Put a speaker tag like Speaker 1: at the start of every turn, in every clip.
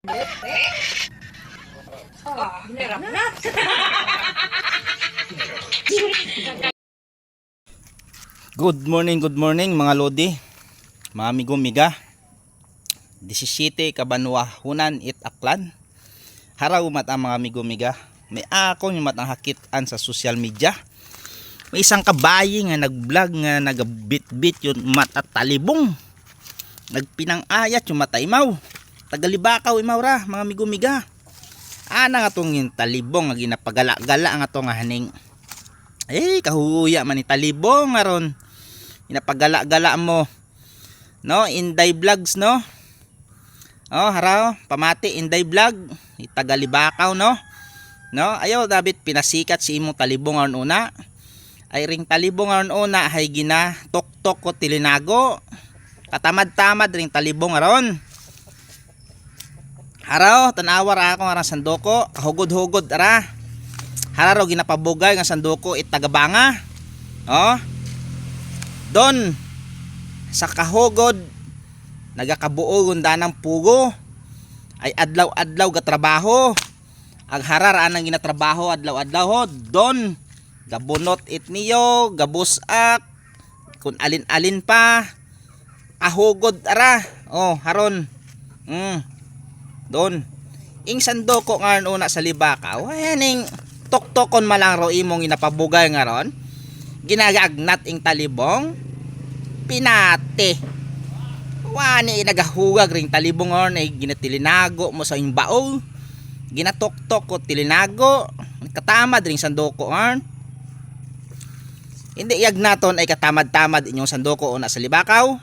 Speaker 1: Hirap na.
Speaker 2: Good morning mga lodi, mga amigo-miga. 17 kabanwahunan it aklan. Haraw mat ang mga amigo-miga. May ako yung matang hakitan sa social media. May isang kabayi nga nag-vlog nga nagabit-bit yung mata talibong. Nagpinang-ayat yung mata imaw. Tagalibakaw imaw ra mga amigo-miga. Ana nga tong yung talibong nga ginapagala-gala nga to nga haning. Kahuya man ni talibong aron. Ginapagala-gala mo. No, Inday Vlogs no. Oh, haraw, pamati Inday Vlog, Tagalibakaw no. No, ayaw David pinasikat si imong talibong aron una. Ay ring talibong aron una hay gina tok-tok ko tilinago. Katamad-tamad ring talibong aron. Haraw, tanawar ako nga sandoko, kahugod-hugod ara. Haraw ginapabugay nga sandoko itagabanga. Oh. Don sa kahugod nagakabuo gunda ng pugo ay adlaw-adlaw ga trabaho. Ag harar anang ginatrabaho adlaw-adlaw ho. Don gabunot it niyo, gabusak kun alin-alin pa. Ahugod ara. Oh, haron. Don ing sandoko nga una sa libakaw aning tok-tokon malangro imong inapabugay nga ron. Ginagagnat ing talibong pinate wani nagahugag ring talibong ron ay ginatilinago mo sa ing baol. Ginatok-tok ko tilinago katamad ring sandoko ron. Hindi iyag naton ay katamad-tamad inyong sandoko una sa libakaw.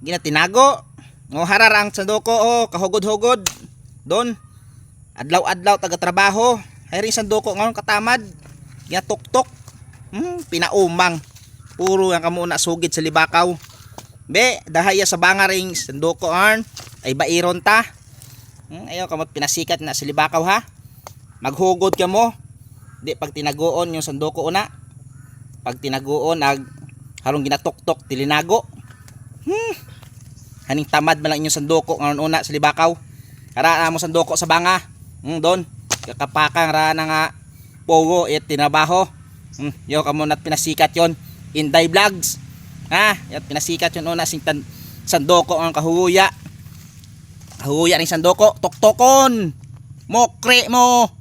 Speaker 2: Ginatinago o harar ang sandoko o kahugod-hugod don adlaw-adlaw taga-trabaho ay ring sandoko ngayon katamad ginatok-tok. Pinaumang puro ang kamuna sugid sa libakaw. Be dahaya sa banga ring sandoko arn ay bairon ta. Ayaw kamot pinasikat na sa libakaw ha. Maghugod ka mo. Di pag tinaguon yung sandoko una. Pag tinaguon ag harong ginatok-tok tilinago. Haning tamad man lang inyong sandoko ngayon una sa libakaw. Kara mo sandoko sa banga. Don kakapakang ra na nga pogo it tinabaho. Yo kamo nat pinasikat yon Inday Vlogs. Yat pinasikat yon una sing sandoko ang kahuya. Kahuya ring sandoko tok-tokon. Mokre mo.